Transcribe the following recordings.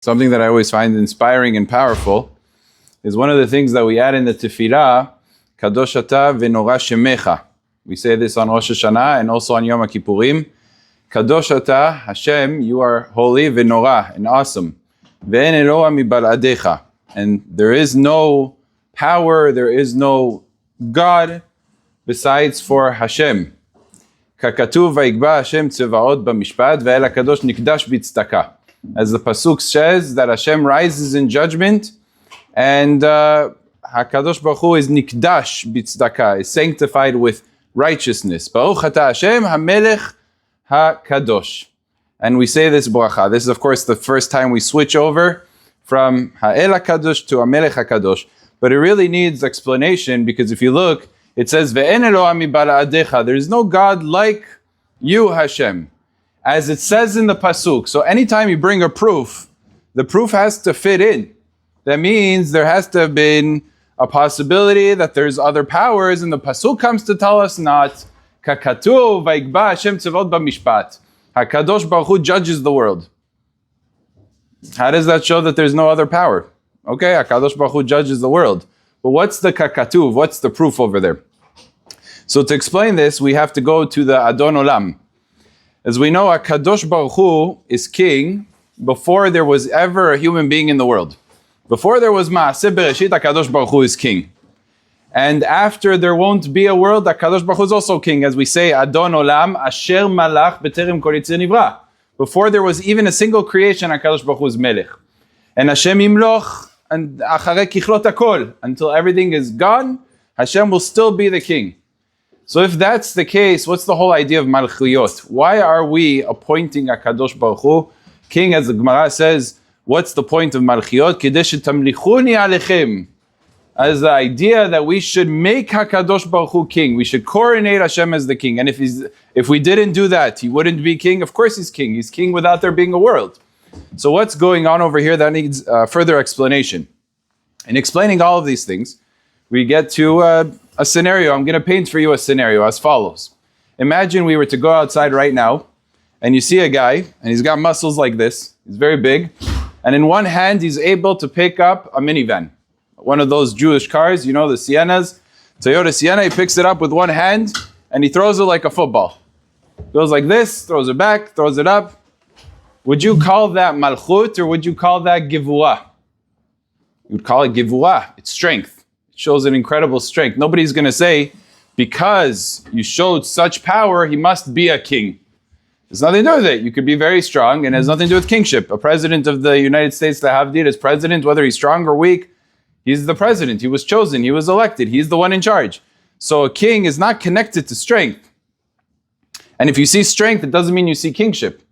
Something that I always find inspiring and powerful is one of the things that we add in the tefillah, Kadosh Ata v'Norah Shemecha. We say this on Rosh Hashana and also on Yom Kippurim. Kadosh Ata, Hashem, you are holy, v'Norah, and awesome. Ve'en Eloah mibal'adecha. And there is no power, there is no God besides for Hashem. Kakatuv vayikba Hashem tzevaot b'mishpat ve'el HaKadosh nikdash b'tzedakah. As the pasuk says, that Hashem rises in judgment, and HaKadosh Baruch Hu is nikdash b'tzedakah, is sanctified with righteousness. Baruch ata Hashem hamelech HaKadosh. And we say this bracha. This is, of course, the first time we switch over from Ha'el HaKadosh to HaMelech HaKadosh. But it really needs explanation, because if you look, it says, Ve'en Eloah mibal'adecha. There is no God like you, Hashem. As it says in the pasuk. So anytime you bring a proof, the proof has to fit in. That means there has to have been a possibility that there's other powers, and the pasuk comes to tell us not. Kakatuv vayikba Hashem tzevot b'mishpat. HaKadosh Baruch Hu judges the world. How does that show that there's no other power? Okay, HaKadosh Baruch Hu judges the world. But what's the kakatuv? What's the proof over there? So to explain this, we have to go to the Adon Olam. As we know, HaKadosh Baruch Hu is king before there was ever a human being in the world. Before there was Ma'aseh Bereshit, HaKadosh Baruch Hu is king. And after there won't be a world, HaKadosh Baruch Hu is also king. As we say, Adon Olam, Asher Malach B'terem Kol Yitzir Nivra. Before there was even a single creation, HaKadosh Baruch Hu is Melech. And Hashem Yimloch, and Acharei Kichlot HaKol. Until everything is gone, Hashem will still be the king. So if that's the case, what's the whole idea of Malchuyot? Why are we appointing HaKadosh Baruch Hu king? As the Gemara says, what's the point of Malchuyot? Kedei shetamlichuni alechem. As the idea that we should make HaKadosh Baruch Hu king. We should coronate Hashem as the king. And if we didn't do that, he wouldn't be king. Of course he's king. He's king without there being a world. So what's going on over here that needs further explanation? In explaining all of these things, we get to a scenario. I'm going to paint for you a scenario as follows. Imagine we were to go outside right now, and you see a guy, and he's got muscles like this. He's very big. And in one hand, he's able to pick up a minivan. One of those Jewish cars, you know, the Siennas. Toyota Sienna, he picks it up with one hand, and he throws it like a football. Goes like this, throws it back, throws it up. Would you call that malchut, or would you call that givua? You would call it givua. It's strength. It shows an incredible strength. Nobody's going to say, because you showed such power, he must be a king. There's nothing to do with it. You could be very strong, and it has nothing to do with kingship. A president of the United States, the Havdil, is president, whether he's strong or weak. He's the president. He was chosen. He was elected. He's the one in charge. So a king is not connected to strength. And if you see strength, it doesn't mean you see kingship.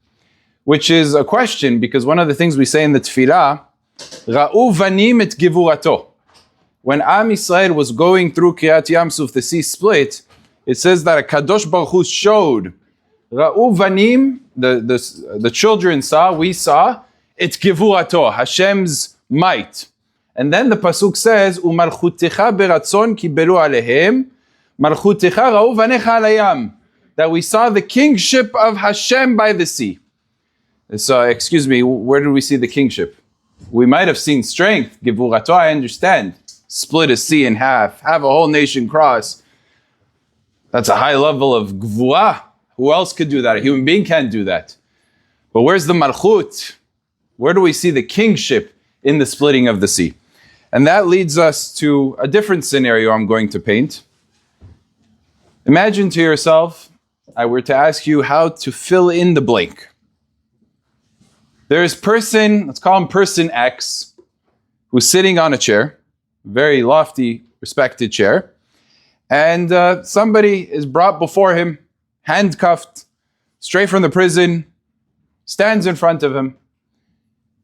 Which is a question, because one of the things we say in the tefillah, Ra'u vanim et givurato. When Am Yisrael was going through Kriyat Yam Suf, the sea split, it says that a Kadosh Baruch Hu showed, Ra'u vanim, the children saw, we saw, et givurato, Hashem's might. And then the pasuk says, U'malchutecha beratzon kibelu alehem, malchutecha ra'u vanecha alayam. That we saw the kingship of Hashem by the sea. So, excuse me, where did we see the kingship? We might have seen strength, givurato, I understand. Split a sea in half, have a whole nation cross. That's a high level of gvura. Who else could do that? A human being can't do that. But where's the malchut? Where do we see the kingship in the splitting of the sea? And that leads us to a different scenario I'm going to paint. Imagine to yourself, I were to ask you how to fill in the blank. There's person, let's call him person X, who's sitting on a chair, very lofty, respected chair, and somebody is brought before him, handcuffed, straight from the prison, stands in front of him,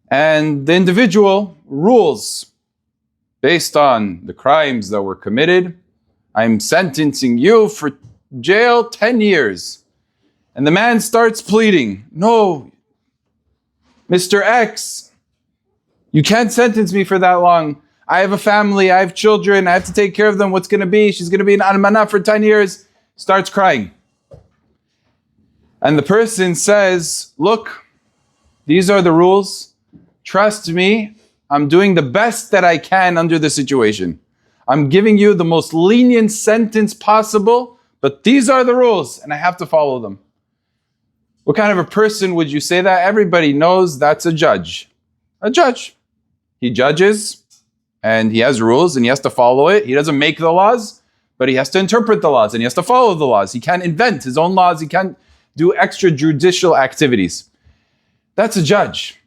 and the individual rules based on the crimes that were committed. I'm sentencing you for jail 10 years. And the man starts pleading, no, Mr. X, you can't sentence me for that long. I have a family, I have children, I have to take care of them. What's going to be? She's going to be an almanah for 10 years. Starts crying. And the person says, look, these are the rules. Trust me, I'm doing the best that I can under the situation. I'm giving you the most lenient sentence possible, but these are the rules, and I have to follow them. What kind of a person would you say that? Everybody knows that's a judge. A judge. He judges, and he has rules, and he has to follow it. He doesn't make the laws, but he has to interpret the laws, and he has to follow the laws. He can't invent his own laws. He can't do extrajudicial activities. That's a judge.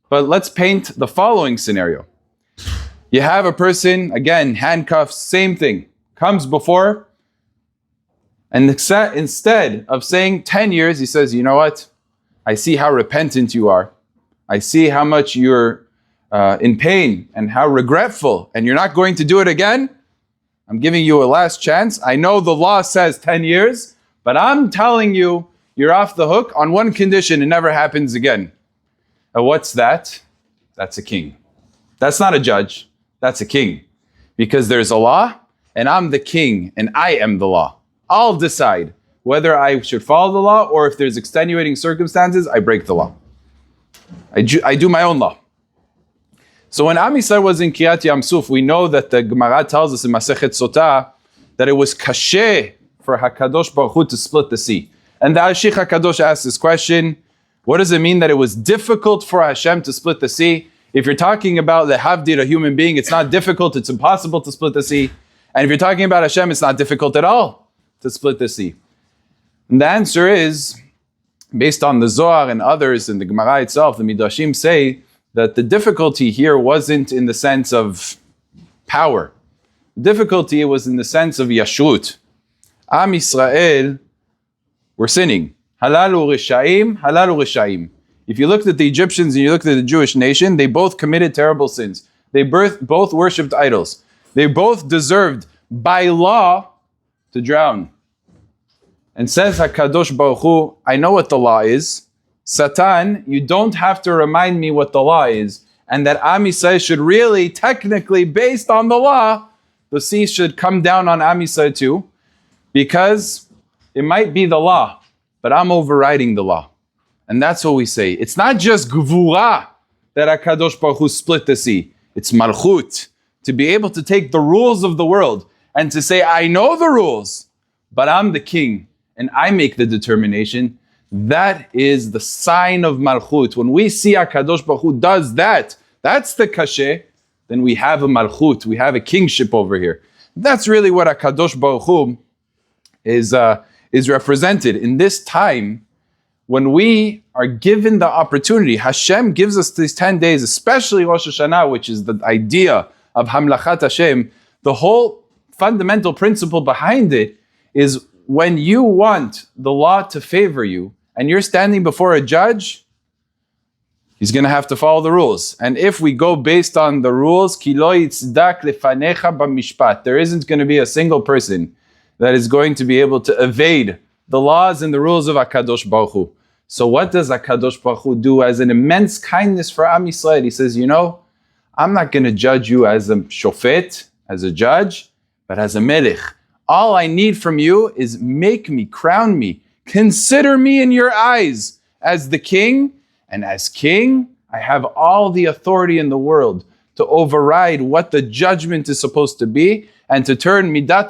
But let's paint the following scenario. You have a person, again, handcuffs, same thing, comes before, and instead of saying 10 years, he says, you know what? I see how repentant you are. I see how much you're in pain and how regretful, and you're not going to do it again. I'm giving you a last chance. I know the law says 10 years, but I'm telling you, you're off the hook on one condition: it never happens again. And what's that? That's a king. That's not a judge. That's a king. Because there's a law, and I'm the king, and I am the law. I'll decide whether I should follow the law, or if there's extenuating circumstances, I break the law. I do my own law. So when Am Yisrael was in Kiryat Yam Suf, we know that the Gemara tells us in Masechet Sotah that it was kasheh for HaKadosh Baruch Hu to split the sea. And the Ashich HaKadosh asked this question: what does it mean that it was difficult for Hashem to split the sea? If you're talking about the Havdir, a human being, it's not difficult, it's impossible to split the sea. And if you're talking about Hashem, it's not difficult at all to split the sea. And the answer is, based on the Zohar and others, and the Gemara itself, the Midrashim say that the difficulty here wasn't in the sense of power. The difficulty was in the sense of Yashrut. Am Yisrael were sinning. Halalu Rishaim, Halalu Rishaim. If you looked at the Egyptians and you looked at the Jewish nation, they both committed terrible sins. They both worshipped idols. They both deserved, by law, to drown. And says HaKadosh Baruch Hu, I know what the law is. Satan, you don't have to remind me what the law is. And that Am Yisrael should really, technically, based on the law, the sea should come down on Am Yisrael too. Because it might be the law, but I'm overriding the law. And that's what we say. It's not just Gvura that HaKadosh Baruch Hu split the sea. It's Malchut. To be able to take the rules of the world and to say, I know the rules, but I'm the king and I make the determination. That is the sign of Malchut. When we see HaKadosh Baruch Hu does that, that's the kasher, then we have a Malchut. We have a kingship over here. That's really what HaKadosh Baruch Hu is represented in this time. When we are given the opportunity, Hashem gives us these 10 days, especially Rosh Hashana, which is the idea of Hamlachat Hashem. The whole fundamental principle behind it is when you want the law to favor you and you're standing before a judge, he's going to have to follow the rules. And if we go based on the rules, Ki lo yitzdak lefanecha b'mishpat, there isn't going to be a single person that is going to be able to evade the laws and the rules of HaKadosh Baruch Hu. So what does HaKadosh Baruch Hu do as an immense kindness for Am Yisrael? He says, you know, I'm not going to judge you as a shofet, as a judge, but as a melech. All I need from you is make me, crown me, consider me in your eyes as the king. And as king, I have all the authority in the world to override what the judgment is supposed to be and to turn midat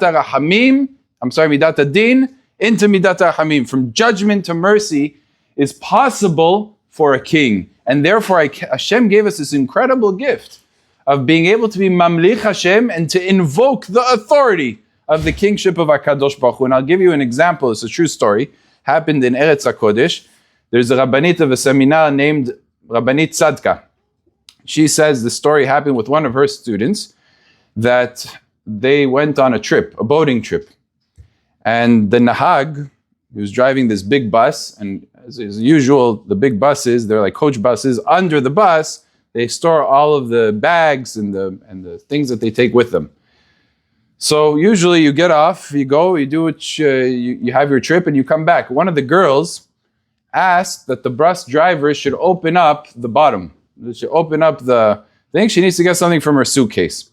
din into midat rahamim. From judgment to mercy is possible for a king. And therefore Hashem gave us this incredible gift of being able to be mamlich Hashem and to invoke the authority of the kingship of HaKadosh Baruch Hu. And I'll give you an example. It's a true story. Happened in Eretz HaKodesh. There's a Rabbanit of a seminar named Rabbanit Tzadka. She says the story happened with one of her students, that they went on a trip, a boating trip. And the Nahag, he was driving this big bus, and as usual, the big buses, they're like coach buses. Under the bus, they store all of the bags and the things that they take with them. So usually you get off, you go, you do what you have your trip, and you come back. One of the girls asked that the bus driver should open up the bottom. She should open up the thing. She needs to get something from her suitcase.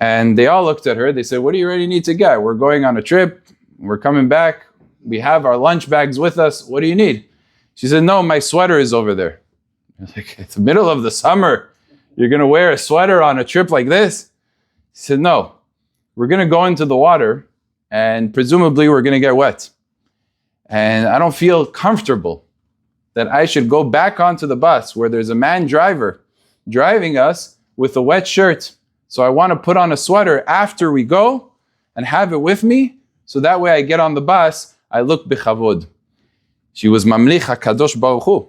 And they all looked at her. They said, what do you really need to get? We're going on a trip. We're coming back. We have our lunch bags with us. What do you need? She said, no, my sweater is over there. Like, it's the middle of the summer. You're going to wear a sweater on a trip like this? He said, no, we're going to go into the water and presumably we're going to get wet. And I don't feel comfortable that I should go back onto the bus where there's a man driver driving us with a wet shirt. So I want to put on a sweater after we go and have it with me. So that way I get on the bus, I look bichavod. She was mamlich HaKadosh Baruch Hu.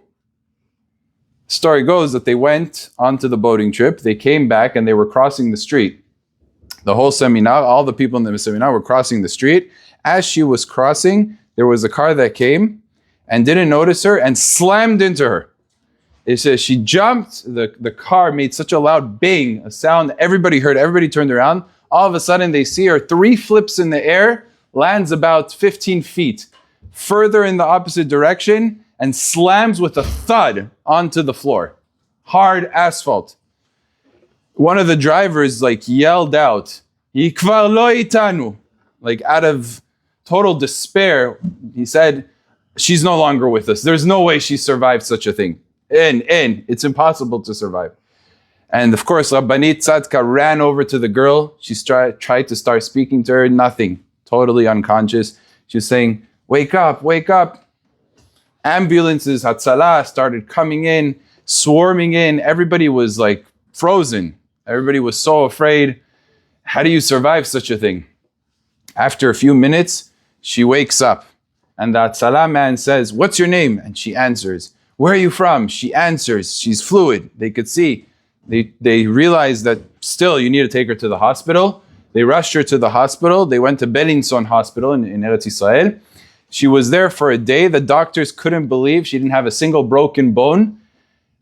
The story goes that they went onto the boating trip. They came back and they were crossing the street. The whole seminar, all the people in the seminar were crossing the street. As she was crossing, there was a car that came and didn't notice her and slammed into her. It says she jumped, the car made such a loud bang, a sound everybody heard, everybody turned around. All of a sudden they see her 3 flips in the air, lands about 15 feet further in the opposite direction and slams with a thud onto the floor. Hard asphalt. One of the drivers yelled out, "Yi kvar lo itanu," out of total despair. He said, she's no longer with us. There's no way she survived such a thing. It's impossible to survive. And of course, Rabbanit Tzadka ran over to the girl. She tried to start speaking to her, nothing. Totally unconscious. She was saying, wake up, wake up. Ambulances, Hatzalah, started coming in, swarming in. Everybody was frozen. Everybody was so afraid. How do you survive such a thing? After a few minutes, she wakes up. And the Hatzalah man says, what's your name? And she answers. Where are you from? She answers. She's fluid. They could see. They realized that still you need to take her to the hospital. They rushed her to the hospital. They went to Belinson Hospital in Eretz Yisrael. She was there for a day. The doctors couldn't believe she didn't have a single broken bone.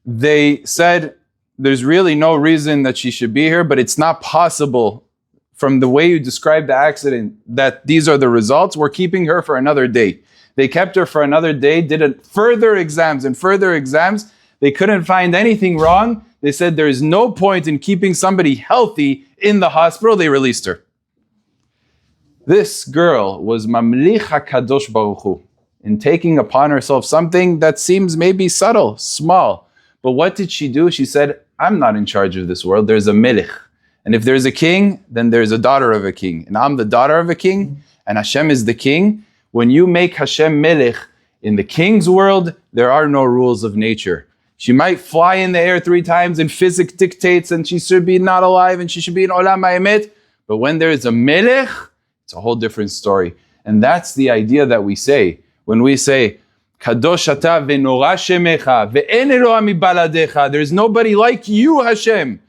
They said, there's really no reason that she should be here, but it's not possible from the way you described the accident that these are the results. We're keeping her for another day. They kept her for another day, did further exams and further exams. They couldn't find anything wrong. They said there is no point in keeping somebody healthy in the hospital. They released her. This girl was Mamlich HaKadosh Baruch Hu, in taking upon herself something that seems maybe subtle, small. But what did she do? She said, I'm not in charge of this world. There's a melech. And if there's a king, then there's a daughter of a king. And I'm the daughter of a king, and Hashem is the king. When you make Hashem melech in the king's world, there are no rules of nature. She might fly in the air 3 times and physics dictates and she should be not alive and she should be in Olam HaEmet. But when there is a melech, it's a whole different story. And that's the idea that we say. When we say, Kadosh ata ve'nora shemecha ve'en Eloah mibaladecha, there's nobody like you, Hashem.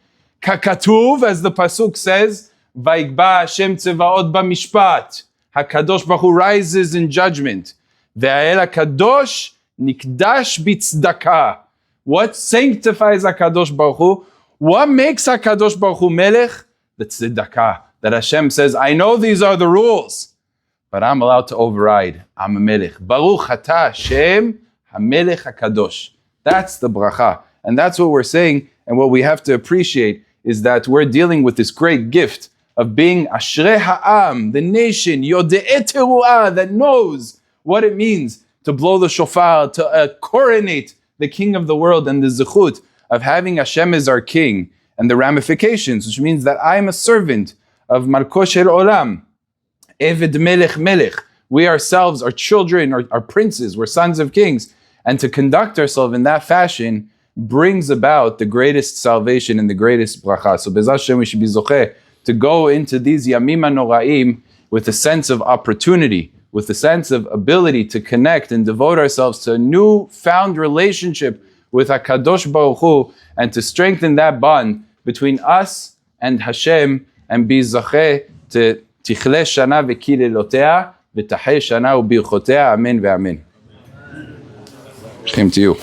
Kakatuv, as the Pasuk says, Vayikba Hashem tzevaot b'mishpat. HaKadosh Baruch Hu rises in judgment. Ve'el HaKadosh nikdash b'tzdaka. What sanctifies HaKadosh Baruch Hu? What makes HaKadosh Baruch Hu melech? The tzedakah. That Hashem says, I know these are the rules, but I'm allowed to override. I'm a melech. Baruch ata Hashem hamelech HaKadosh. That's the bracha. And that's what we're saying. And what we have to appreciate is that we're dealing with this great gift of being Ashrei Ha'am, the nation, Yode'eh Teruah, that knows what it means to blow the shofar, to coronate the king of the world, and the zechut of having Hashem as our king, and the ramifications, which means that I am a servant of Malko Shel Olam, Eved Melech Melech. We ourselves are children, are princes, we're sons of kings. And to conduct ourselves in that fashion brings about the greatest salvation and the greatest bracha. So Be'ez Hashem, we should be zocheh to go into these Yamim HaNoraim with a sense of opportunity, with a sense of ability to connect and devote ourselves to a new-found relationship with HaKadosh Baruch Hu, and to strengthen that bond between us and Hashem, and be zocheh to Tichle Shana v'Kilelotea v'Tahei Shana u'Birchotea. Amen ve'amen. Shem to you.